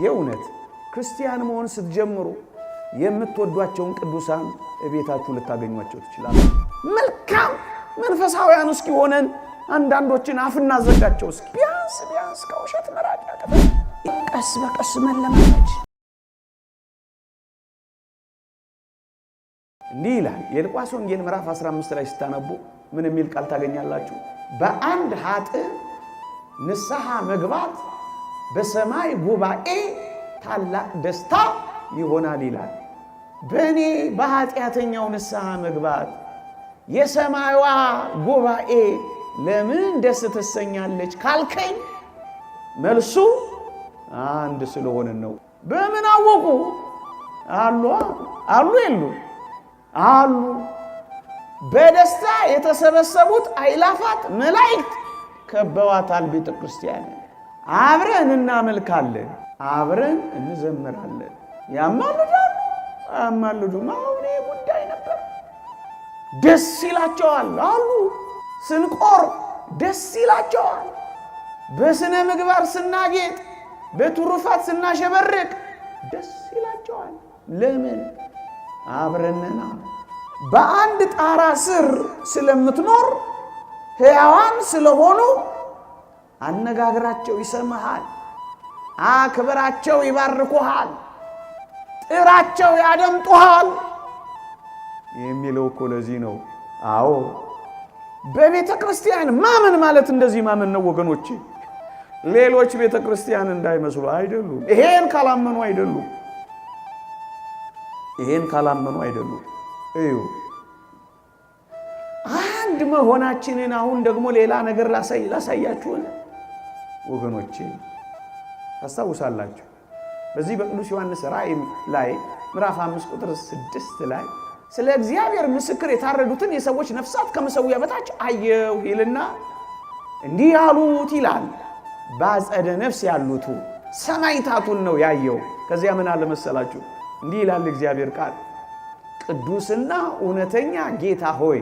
የእውነት ክርስቲያን መሆን ስትጀምሩ የምትወዷቸውን ቅዱሳን እቤታችሁ ልታገኟቸው ትችላላችሁ። መልካም መንፈሳውያን እስኪ ሆነን አንዳንዶችን አፍና ዘጋቸው እስኪ ቢያንስ ከውሸት መራቅ ያቀበል ቀስ በቀስ መለማመድ እንዲህ ይላል የሉቃስ ወንጌል ምዕራፍ 15 ላይ ስታነቡ ምን የሚል ቃል ታገኛላችሁ? በአንድ ኃጥእ ንስሐ መግባት በሰማይ ጉባኤ ታላቅ ደስታ ይሆናል ይላል። በእኔ በኃጢአተኛው ንስሐ መግባት የሰማይዋ ጉባኤ ለምን ደስ ትሰኛለች ካልከኝ መልሱ አንድ ስለሆነ ነው። በምን አወቁ? አሉ የሉ አሉ። በደስታ የተሰበሰቡት አእላፋት መላእክት ከበዋታል ቤተ ክርስቲያን። አብረን እናመልካለን፣ አብረን እንዘምራለን። ያማልዱ ማውኔ ጉዳይ ነበር። ደስ ይላቸዋል አሉ። ስንቆር ደስ ይላቸዋል። በስነ ምግባር ስናጌጥ፣ በትሩፋት ስናሸበርቅ ደስ ይላቸዋል። ለምን? አብረንና በአንድ ጣራ ስር ስለምትኖር ሕያዋን ስለሆኑ አነጋግራቸው ይሰማሃል፣ አክብራቸው ይባርኩሃል፣ ጥራቸው ያደምጡሃል የሚለው እኮ ለዚህ ነው። አዎ በቤተ ክርስቲያን ማመን ማለት እንደዚህ ማመን ነው ወገኖቼ። ሌሎች ቤተ ክርስቲያን እንዳይመስሉ አይደሉም። ይሄን ካላመኑ አይደሉም። እዩ አንድ መሆናችንን አሁን ደግሞ ሌላ ነገር ላሳያችሁ ወገኖቼ። ታስታውሳላችሁ በዚህ በቅዱስ ዮሐንስ ራእይ ላይ ምዕራፍ 5 ቁጥር 6 ላይ ስለ እግዚአብሔር ምስክር የታረዱትን የሰዎች ነፍሳት ከመሰዊያ በታች አየሁ ይልና እንዲህ ያሉት ይላል። ባጸደ ነፍስ ያሉት ሰማዕታቱን ነው ያየው። ከዚያ ምን አለ መሰላችሁ? እንዲህ ይላል እግዚአብሔር ቃል፣ ቅዱስና እውነተኛ ጌታ ሆይ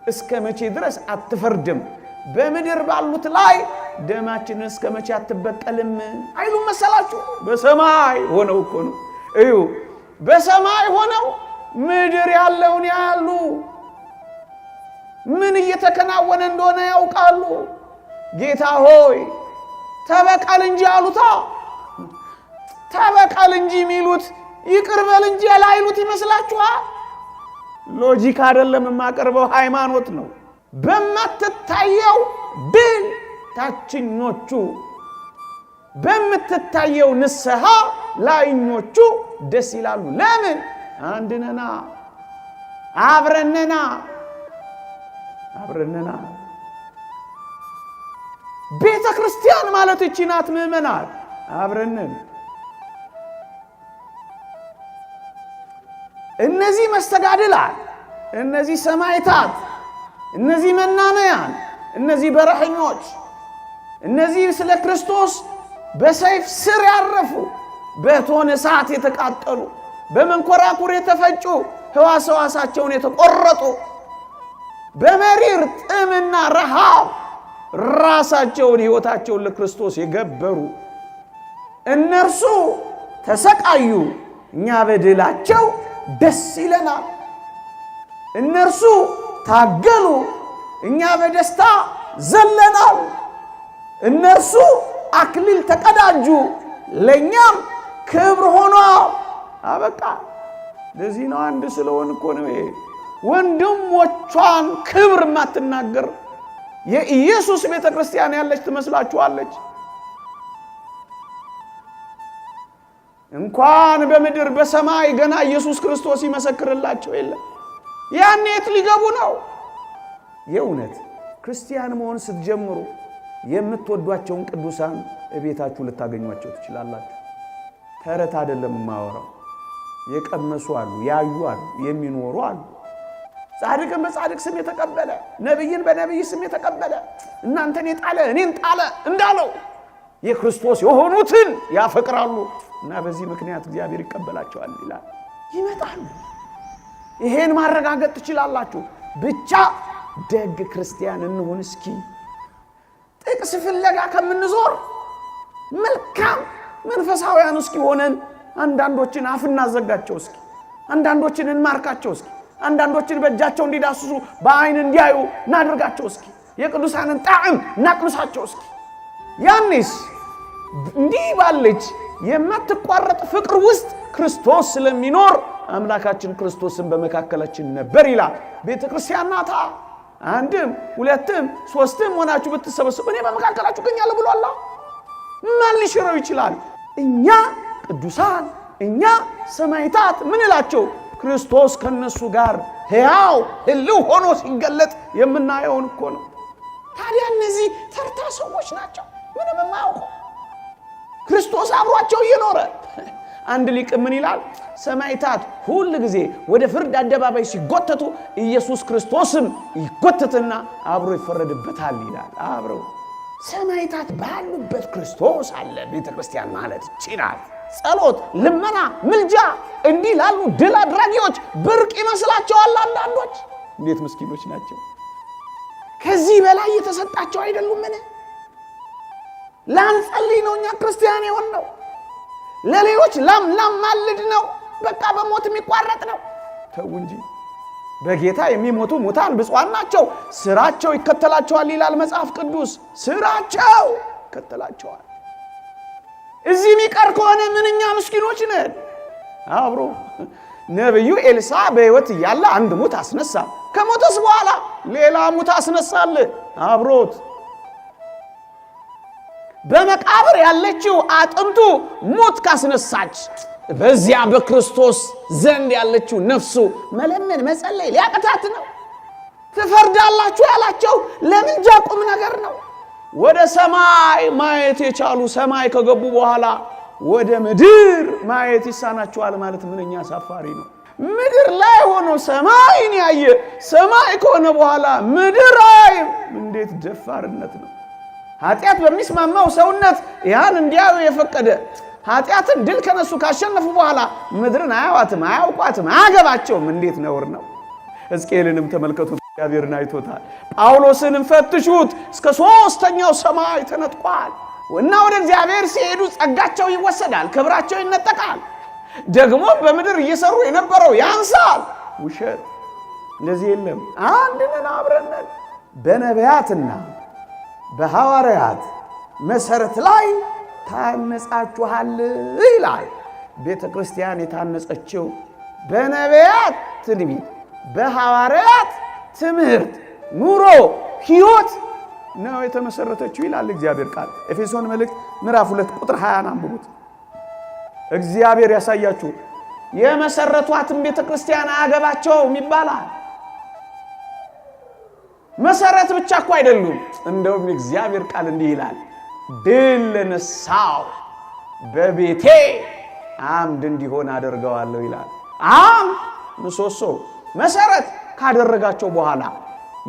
እስከ መቼ ድረስ አትፈርድም? በምድር ባሉት ላይ ደማችንን እስከ መቼ አትበቀልም አይሉም መሰላችሁ? በሰማይ ሆነው እኮ ነው። እዩ በሰማይ ሆነው ምድር ያለውን ያሉ ምን እየተከናወነ እንደሆነ ያውቃሉ። ጌታ ሆይ ተበቀል እንጂ አሉታ። ተበቀል እንጂ ሚሉት ይቅርበል እንጂ ያላይሉት ይመስላችኋል? ሎጂክ አይደለም የማቀርበው፣ ሃይማኖት ነው። በማትታየው ብል ታችኞቹ፣ በምትታየው ንስሐ ላይኞቹ ደስ ይላሉ። ለምን? አንድነና አብረንና ቤተ ክርስቲያን ማለት እቺ ናት። ምእመናት አብረንን። እነዚህ መስተጋድላን፣ እነዚህ ሰማዕታት፣ እነዚህ መናንያን፣ እነዚህ በረኸኞች፣ እነዚህ ስለ ክርስቶስ በሰይፍ ስር ያረፉ፣ በእቶነ እሳት የተቃጠሉ፣ በመንኮራኩር የተፈጩ፣ ሕዋሳቸውን የተቆረጡ፣ በመሪር ጥምና ረሃብ ራሳቸውን ሕይወታቸውን ለክርስቶስ የገበሩ እነርሱ ተሰቃዩ፣ እኛ በድላቸው ደስ ይለናል። እነርሱ ታገሉ፣ እኛ በደስታ ዘለናል። እነርሱ አክሊል ተቀዳጁ፣ ለኛም ክብር ሆኖ አበቃ። ለዚህ ነው አንድ ስለሆን እኮ ነው ወንድሞቿን ክብር ማትናገር የኢየሱስ ቤተ ክርስቲያን ያለች ትመስላችኋለች? እንኳን በምድር በሰማይ ገና ኢየሱስ ክርስቶስ ይመሰክርላቸው የለም። ያኔ የት ሊገቡ ነው? የእውነት ክርስቲያን መሆን ስትጀምሩ የምትወዷቸውን ቅዱሳን እቤታችሁ ልታገኟቸው ትችላላችሁ። ተረት አይደለም ማወራው። የቀመሱ አሉ፣ ያዩ አሉ፣ የሚኖሩ አሉ። ጻድቅን በጻድቅ ስም የተቀበለ፣ ነብይን በነብይ ስም የተቀበለ፣ እናንተን የጣለ እኔን ጣለ እንዳለው የክርስቶስ የሆኑትን ያፈቅራሉ እና በዚህ ምክንያት እግዚአብሔር ይቀበላቸዋል ይላል። ይመጣሉ። ይሄን ማረጋገጥ ትችላላችሁ። ብቻ ደግ ክርስቲያን እንሁን። እስኪ ጥቅስ ፍለጋ ከምንዞር መልካም መንፈሳውያን እስኪ ሆነን አንዳንዶችን አፍና ዘጋቸው እስኪ አንዳንዶችን እንማርካቸው እስኪ አንዳንዶችን በእጃቸው እንዲዳስሱ በአይን እንዲያዩ እናድርጋቸው እስኪ የቅዱሳንን ጣዕም እናቅምሳቸው እስኪ ያንስ እንዲህ ባለች የማትቋረጥ ፍቅር ውስጥ ክርስቶስ ስለሚኖር አምላካችን ክርስቶስን በመካከላችን ነበር ይላል። ቤተክርስቲያን ናታ። አንድም ሁለትም ሶስትም ሆናችሁ ብትሰበሰቡ እኔ በመካከላችሁ እገኛለሁ ብሏል። ማን ሊሽረው ይችላል? እኛ ቅዱሳን እኛ ሰማዕታት ምን እላቸው ክርስቶስ ከነሱ ጋር ሕያው ሕልው ሆኖ ሲገለጥ የምናየውን እኮ ነው። ታዲያ እነዚህ ተርታ ሰዎች ናቸው ምንም የማያውቁ ክርስቶስ አብሯቸው እየኖረ አንድ ሊቅ ምን ይላል? ሰማዕታት ሁሉ ጊዜ ወደ ፍርድ አደባባይ ሲጎተቱ ኢየሱስ ክርስቶስም ይጎተትና አብሮ ይፈረድበታል ይላል። አብረው ሰማዕታት ባሉበት ክርስቶስ አለ። ቤተክርስቲያን ማለት ይችላል። ጸሎት፣ ልመና፣ ምልጃ እንዲህ ላሉ ድል አድራጊዎች ብርቅ ይመስላቸዋል አንዳንዶች። እንዴት ምስኪኖች ናቸው! ከዚህ በላይ የተሰጣቸው አይደሉም። ምን ላንጸልይ ነው እኛ ክርስቲያን የሆነው? ለሌሎች ላም ማልድ ነው? በቃ በሞት የሚቋረጥ ነው? ተው እንጂ። በጌታ የሚሞቱ ሙታን ብፁዓን ናቸው፣ ስራቸው ይከተላቸዋል ይላል መጽሐፍ ቅዱስ። ስራቸው ይከተላቸዋል። እዚህ የሚቀር ከሆነ ምንኛ ምስኪኖች ነን። አብሮ ነብዩ ኤልሳ በሕይወት እያለ አንድ ሙት አስነሳ። ከሞተስ በኋላ ሌላ ሙት አስነሳል አብሮት። በመቃብር ያለችው አጥንቱ ሙት ካስነሳች በዚያ በክርስቶስ ዘንድ ያለችው ነፍሱ መለመን መጸለይ ሊያቀታት ነው። ትፈርዳላችሁ ያላቸው ለምልጃ ቁም ነገር ነው። ወደ ሰማይ ማየት የቻሉ ሰማይ ከገቡ በኋላ ወደ ምድር ማየት ይሳናቸዋል ማለት ምንኛ አሳፋሪ ነው። ምድር ላይ ሆኖ ሰማይን ያየ ሰማይ ከሆነ በኋላ ምድር ላይ እንዴት ደፋርነት ነው! ኃጢአት በሚስማማው ሰውነት ያን እንዲያዩ የፈቀደ ኃጢአትን ድል ከነሱ ካሸነፉ በኋላ ምድርን አያዋትም፣ አያውቋትም፣ አያገባቸውም። እንዴት ነውር ነው! ሕዝቅኤልንም ተመልከቱት፣ እግዚአብሔርን አይቶታል። ጳውሎስንም ፈትሹት፣ እስከ ሦስተኛው ሰማይ ተነጥቋል። እና ወደ እግዚአብሔር ሲሄዱ ጸጋቸው ይወሰዳል፣ ክብራቸው ይነጠቃል። ደግሞ በምድር እየሰሩ የነበረው ያንሳል። ውሸት እንደዚህ የለም። አንድ ነን፣ አብረን ነን። በነቢያትና በሐዋርያት መሰረት ላይ ታነጻችኋል ይላል። ቤተ ክርስቲያን የታነጸችው በነቢያት ትንቢት፣ በሐዋርያት ትምህርት፣ ኑሮ፣ ሕይወት ነው የተመሰረተችው ይላል እግዚአብሔር ቃል። ኤፌሶን መልእክት ምዕራፍ 2 ቁጥር 20 አንብቡት። እግዚአብሔር ያሳያችሁ። የመሰረቷትን ቤተ ክርስቲያን አያገባቸውም ይባላል። መሰረት ብቻ እኮ አይደሉም። እንደውም እግዚአብሔር ቃል እንዲህ ይላል፣ ድል ለነሳው በቤቴ አምድ እንዲሆን አደርገዋለሁ ይላል። አምድ ምሰሶ መሰረት ካደረጋቸው በኋላ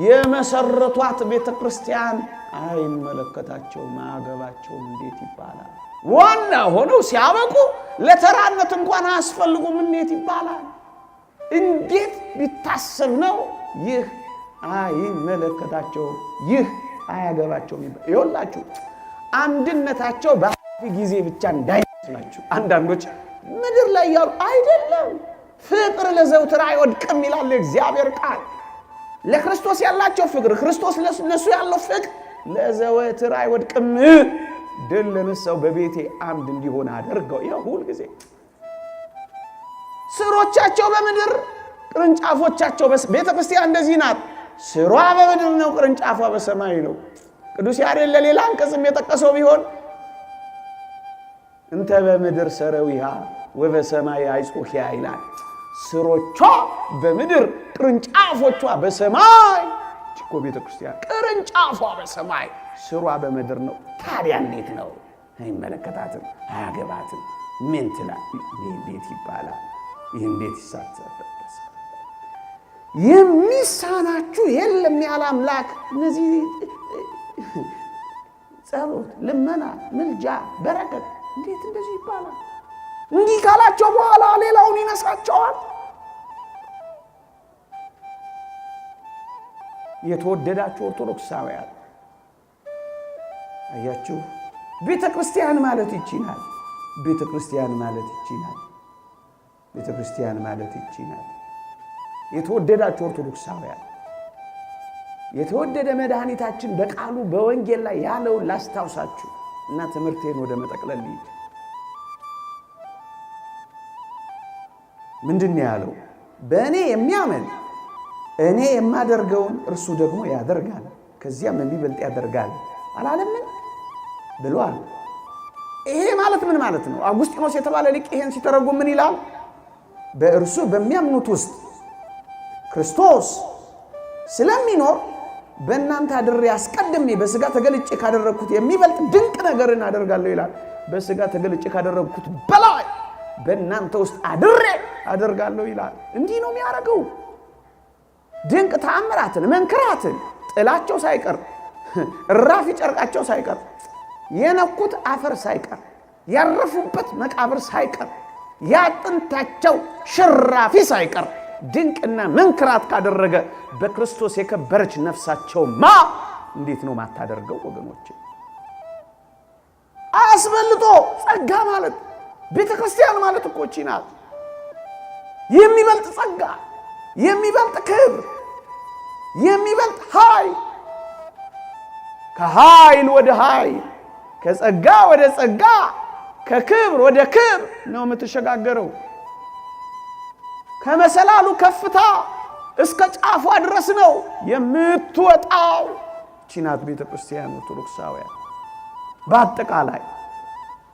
የመሰረቷት ቤተ ክርስቲያን አይመለከታቸውም፣ አያገባቸውም እንዴት ይባላል? ዋና ሆነው ሲያበቁ ለተራነት እንኳን አያስፈልጉም እንዴት ይባላል? እንዴት ቢታሰብ ነው ይህ አይመለከታቸውም፣ ይህ አያገባቸውም ይባላል? ይኸውላችሁ አንድነታቸው በአፊ ጊዜ ብቻ እንዳይመስላችሁ። አንዳንዶች ምድር ላይ ያሉ አይደለም፣ ፍቅር ለዘውትር አይወድቅም ይላል እግዚአብሔር ቃል። ለክርስቶስ ያላቸው ፍቅር፣ ክርስቶስ ለነሱ ያለው ፍቅር ለዘወትር አይወድቅም። ድል ለነሳው በቤቴ አምድ እንዲሆን አደርገው። ይሄ ሁሉ ጊዜ ስሮቻቸው በምድር ቅርንጫፎቻቸው ቤተ ክርስቲያን እንደዚህ ናት። ስሯ በምድር ነው፣ ቅርንጫፏ በሰማይ ነው። ቅዱስ ያሬድ ለሌላ አንቀጽም የጠቀሰው ቢሆን እንተ በምድር ሰረዊሃ ወበሰማይ አይጾሂያ ይላል። ስሮቿ በምድር ቅርንጫፎቿ በሰማይ። እኮ ቤተ ክርስቲያን ቅርንጫፏ በሰማይ ስሯ በምድር ነው። ታዲያ እንዴት ነው? አይመለከታትም፣ አያገባትም። ምን ትላል? እንዴት ይባላል? ይህ እንዴት ይሳተፈበት? የሚሳናችሁ የለም ያለ አምላክ። እነዚህ ጸሎት፣ ልመና፣ ምልጃ፣ በረከት እንዴት እንደዚህ ይባላል? እንዲህ ካላቸው በኋላ ሌላውን ይነሳቸዋል። የተወደዳችሁ ኦርቶዶክሳውያን አያችሁ፣ ቤተ ክርስቲያን ማለት ይችላል። ቤተ ክርስቲያን ማለት ይቺ ናት። ቤተ ክርስቲያን ማለት ይቺ ናት። የተወደዳችሁ ኦርቶዶክሳውያን የተወደደ መድኃኒታችን በቃሉ በወንጌል ላይ ያለው ላስታውሳችሁ እና ትምህርቴን ወደ መጠቅለል ልሂድ። ምንድነው ያለው? በእኔ የሚያምን እኔ የማደርገውን እርሱ ደግሞ ያደርጋል፣ ከዚያም የሚበልጥ ያደርጋል አላለምን ብሏል። ይሄ ማለት ምን ማለት ነው? አውጉስጢኖስ የተባለ ሊቅ ይሄን ሲተረጉም ምን ይላል? በእርሱ በሚያምኑት ውስጥ ክርስቶስ ስለሚኖር በእናንተ አድሬ አስቀድሜ በሥጋ ተገልጬ ካደረግኩት የሚበልጥ ድንቅ ነገርን አደርጋለሁ ይላል። በሥጋ ተገልጬ ካደረግኩት በላይ በእናንተ ውስጥ አድሬ አደርጋለሁ ይላል። እንዲህ ነው የሚያደርገው። ድንቅ ተአምራትን፣ መንክራትን ጥላቸው ሳይቀር እራፊ ጨርቃቸው ሳይቀር የነኩት አፈር ሳይቀር ያረፉበት መቃብር ሳይቀር ያጥንታቸው ሽራፊ ሳይቀር ድንቅና መንክራት ካደረገ በክርስቶስ የከበረች ነፍሳቸውማ እንዴት ነው ማታደርገው? ወገኖቼ አስበልጦ ጸጋ ማለት ቤተ ክርስቲያን ማለት እኮ እቺ ናት። የሚበልጥ ጸጋ፣ የሚበልጥ ክብር፣ የሚበልጥ ኃይል፣ ከኃይል ወደ ኃይል፣ ከጸጋ ወደ ጸጋ፣ ከክብር ወደ ክብር ነው የምትሸጋገረው። ከመሰላሉ ከፍታ እስከ ጫፏ ድረስ ነው የምትወጣው። እቺ ናት ቤተ ክርስቲያን ኦርቶዶክሳውያን። በአጠቃላይ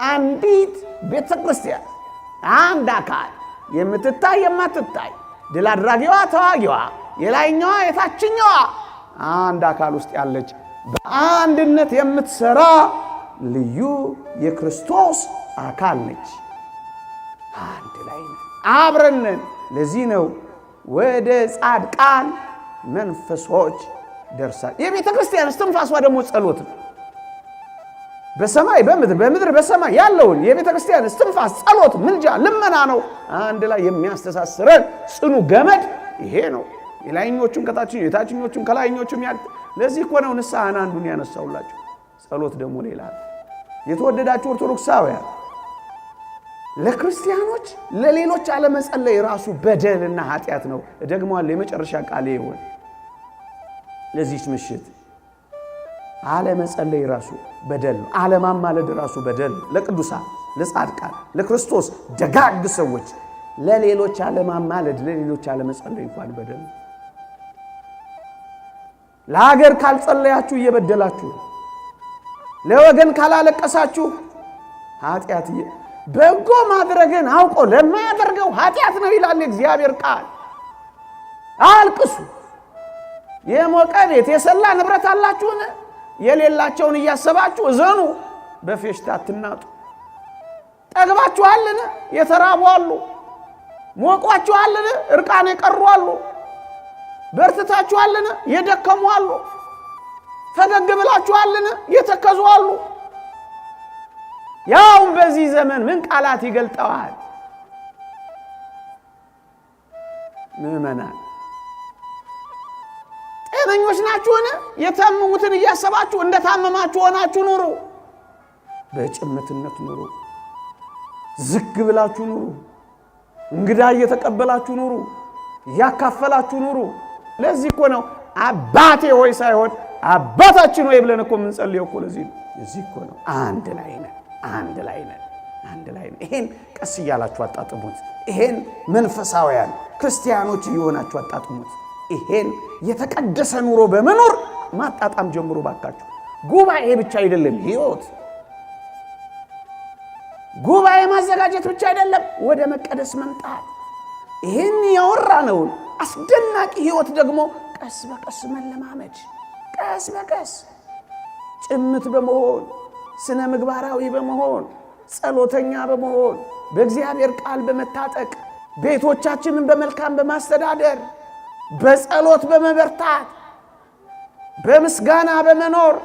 አንዲት ቤተ ክርስቲያን አንድ አካል የምትታይ የማትታይ ድል አድራጊዋ ተዋጊዋ የላይኛዋ የታችኛዋ አንድ አካል ውስጥ ያለች በአንድነት የምትሰራ ልዩ የክርስቶስ አካል ነች። አንድ ላይ ነን፣ አብረን ነን። ለዚህ ነው ወደ ጻድቃን መንፈሶች ደርሳል። የቤተ ክርስቲያን እስትንፋሷ ደግሞ ጸሎት ነው። በሰማይ በምድር በምድር በሰማይ ያለውን የቤተ ክርስቲያን እስትንፋስ ጸሎት፣ ምልጃ፣ ልመና ነው አንድ ላይ የሚያስተሳስረን ጽኑ ገመድ ይሄ ነው። የላይኞቹን ከታችኞቹ የታችኞቹን ከላይኞቹም ለዚህ እኮ ነው ንስሐን አንዱን ያነሳውላችሁ። ጸሎት ደግሞ ሌላ። የተወደዳችሁ ኦርቶዶክሳውያን ለክርስቲያኖች ለሌሎች አለመጸለይ ራሱ በደልና ኃጢአት ነው። ደግሞአለሁ የመጨረሻ ቃሌ ይሆን ለዚህች ምሽት አለመጸለይ ራሱ በደል ነው። አለማማለድ ራሱ በደል ነው። ለቅዱሳን፣ ለጻድቃን፣ ለክርስቶስ ደጋግ ሰዎች ለሌሎች አለማማለድ፣ ለሌሎች አለመጸለይ እንኳን በደል ነው። ለሀገር ካልጸለያችሁ እየበደላችሁ፣ ለወገን ካላለቀሳችሁ ኃጢአት በጎ ማድረግን አውቆ ለማያደርገው ኃጢአት ነው ይላል እግዚአብሔር ቃል። አልቅሱ። የሞቀ ቤት የሰላ ንብረት አላችሁን? የሌላቸውን እያሰባችሁ እዘኑ። በፌሽታ አትናጡ። ጠግባችኋልን? የተራቡ አሉ። ሞቋችኋልን? እርቃን የቀሩ አሉ። በርትታችኋልን? የደከሙ አሉ። ፈገግ ብላችኋልን? የተከዙ አሉ። ያው በዚህ ዘመን ምን ቃላት ይገልጠዋል? ምእመናን ጤነኞች ናችሁን? የታመሙትን እያሰባችሁ እንደታመማችሁ ሆናችሁ ኑሩ። በጭምትነት ኑሩ። ዝግ ብላችሁ ኑሩ። እንግዳ እየተቀበላችሁ ኑሩ። ያካፈላችሁ ኑሩ። ለዚህ እኮ ነው አባቴ ሆይ ሳይሆን አባታችን ሆይ ብለን እኮ የምንጸልየው እኮ ለዚህ ነው። እዚህ እኮ ነው አንድ ላይ ነን፣ አንድ ላይ ነን፣ አንድ ላይ ነን። ይሄን ቀስ እያላችሁ አጣጥሙት። ይሄን መንፈሳውያን ክርስቲያኖች እየሆናችሁ አጣጥሙት። ይሄን የተቀደሰ ኑሮ በመኖር ማጣጣም ጀምሩ ባካችሁ። ጉባኤ ብቻ አይደለም ሕይወት። ጉባኤ ማዘጋጀት ብቻ አይደለም፣ ወደ መቀደስ መምጣት። ይሄን ያወራነውን አስደናቂ ሕይወት ደግሞ ቀስ በቀስ መለማመድ፣ ቀስ በቀስ ጭምት በመሆን ስነ ምግባራዊ በመሆን ጸሎተኛ በመሆን በእግዚአብሔር ቃል በመታጠቅ ቤቶቻችንን በመልካም በማስተዳደር በጸሎት በመበርታት በምስጋና በመኖር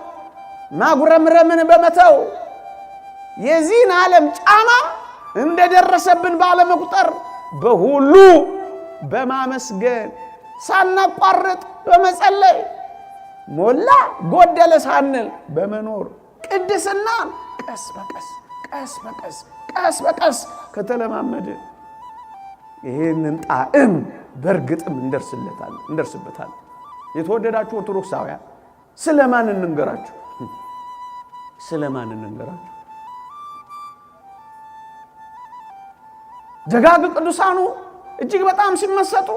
ማጉረምረምን በመተው የዚህን ዓለም ጫማ እንደደረሰብን ባለመቁጠር በሁሉ በማመስገን ሳናቋርጥ በመጸለይ ሞላ ጎደለ ሳንል በመኖር ቅድስና ቀስ በቀስ ቀስ በቀስ ቀስ በቀስ ከተለማመደ ይሄንን ጣዕም በርግጥም እንደርስበታል። የተወደዳችሁ ኦርቶዶክሳውያን ስለማን እንንገራችሁ? ደጋግ ቅዱሳኑ እጅግ በጣም ሲመሰጡ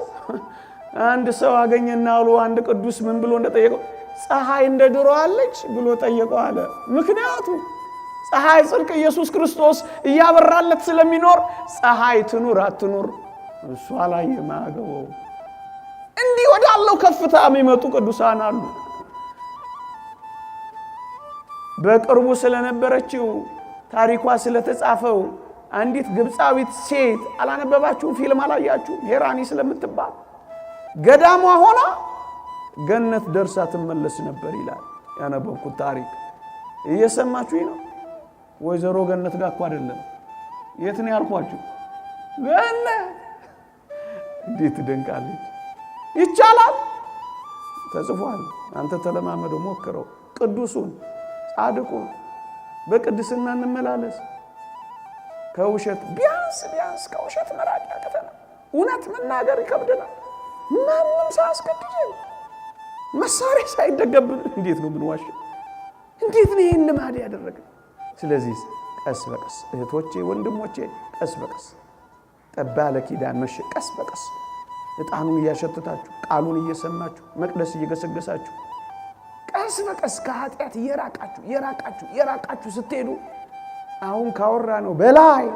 አንድ ሰው አገኘና አሉ አንድ ቅዱስ ምን ብሎ እንደጠየቀው ፀሐይ እንደ ድሮ አለች ብሎ ጠየቀው አለ። ምክንያቱም ፀሐይ ጽድቅ ኢየሱስ ክርስቶስ እያበራለት ስለሚኖር ፀሐይ ትኑር አትኑር እሱ አላየም አገበው። እንዲህ ወዳለው ከፍታ የሚመጡ ቅዱሳን አሉ። በቅርቡ ስለነበረችው ታሪኳ ስለተጻፈው አንዲት ግብፃዊት ሴት አላነበባችሁ? ፊልም አላያችሁ? ሄራኒ ስለምትባል ገዳሟ ሆና ገነት ደርሳ ትመለስ ነበር ይላል ያነበብኩት ታሪክ። እየሰማችሁ ነው? ወይዘሮ ገነት ጋር እኮ አይደለም። የት ነው ያልኳችሁ? ገነት። እንዴት ደንቃለች! ይቻላል፣ ተጽፏል። አንተ ተለማመደው፣ ሞክረው። ቅዱሱን ጻድቁን በቅድስና እንመላለስ። ከውሸት ቢያንስ ከውሸት መራቅ ያቅተናል። እውነት መናገር ይከብደናል። ማንም ሳያስገድደን መሳሪያ ሳይደገብን እንዴት ነው ምንዋሽ? እንዴት ነው ይሄን ልማድ ያደረገ? ስለዚህ ቀስ በቀስ እህቶቼ ወንድሞቼ፣ ቀስ በቀስ ጠባለ ኪዳን መሸ ቀስ በቀስ ዕጣኑን እያሸተታችሁ ቃሉን እየሰማችሁ መቅደስ እየገሰገሳችሁ ቀስ በቀስ ከኃጢአት እየራቃችሁ ስትሄዱ አሁን ካወራ ነው በላይ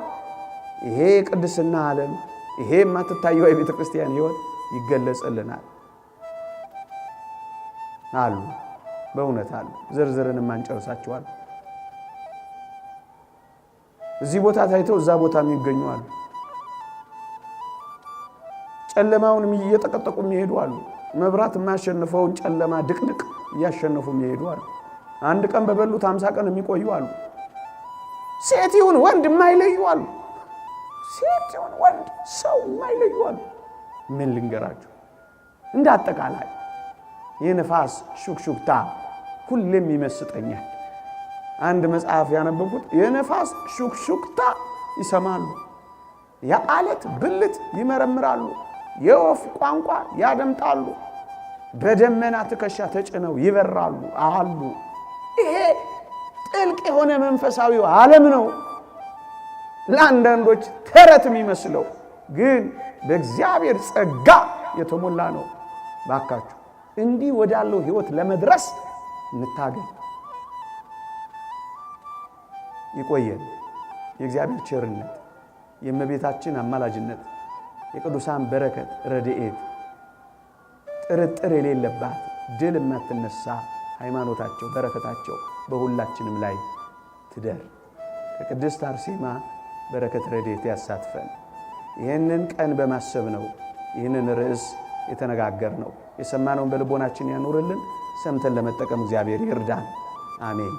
ይሄ ቅድስና ዓለም ይሄ የማትታየው የቤተ ክርስቲያን ሕይወት ይገለጽልናል። አሉ በእውነት አሉ። ዝርዝርን ማንጨርሳቸዋል። እዚህ ቦታ ታይተው እዛ ቦታ የሚገኙ አሉ። ጨለማውን እየተቀጠቁ የሚሄዱ አሉ። መብራት የማያሸንፈውን ጨለማ ድቅድቅ እያሸነፉ የሚሄዱ አሉ። አንድ ቀን በበሉት 50 ቀን የሚቆዩ አሉ። ሴት ይሁን ወንድ የማይለዩ አሉ። ሴት ይሁን ወንድ ሰው የማይለዩ አሉ። ምን ልንገራችሁ? እንደ አጠቃላይ የነፋስ ሹክሹክታ ሁሌም ይመስጠኛል። አንድ መጽሐፍ ያነበብኩት የነፋስ ሹክሹክታ ይሰማሉ፣ የአለት ብልት ይመረምራሉ፣ የወፍ ቋንቋ ያደምጣሉ፣ በደመና ትከሻ ተጭነው ይበራሉ አሉ። ይሄ ጥልቅ የሆነ መንፈሳዊ ዓለም ነው። ለአንዳንዶች ተረት የሚመስለው ግን በእግዚአብሔር ጸጋ የተሞላ ነው። ባካችሁ እንዲህ ወዳለው ሕይወት ለመድረስ እንታገል። ይቆየን። የእግዚአብሔር ቸርነት፣ የእመቤታችን አማላጅነት፣ የቅዱሳን በረከት ረድኤት፣ ጥርጥር የሌለባት ድል የማትነሳ ሃይማኖታቸው በረከታቸው በሁላችንም ላይ ትደር። ከቅድስት አርሴማ በረከት ረድኤት ያሳትፈን። ይህንን ቀን በማሰብ ነው ይህንን ርዕስ የተነጋገርነው። የሰማነውን በልቦናችን ያኑርልን። ሰምተን ለመጠቀም እግዚአብሔር ይርዳን። አሜን።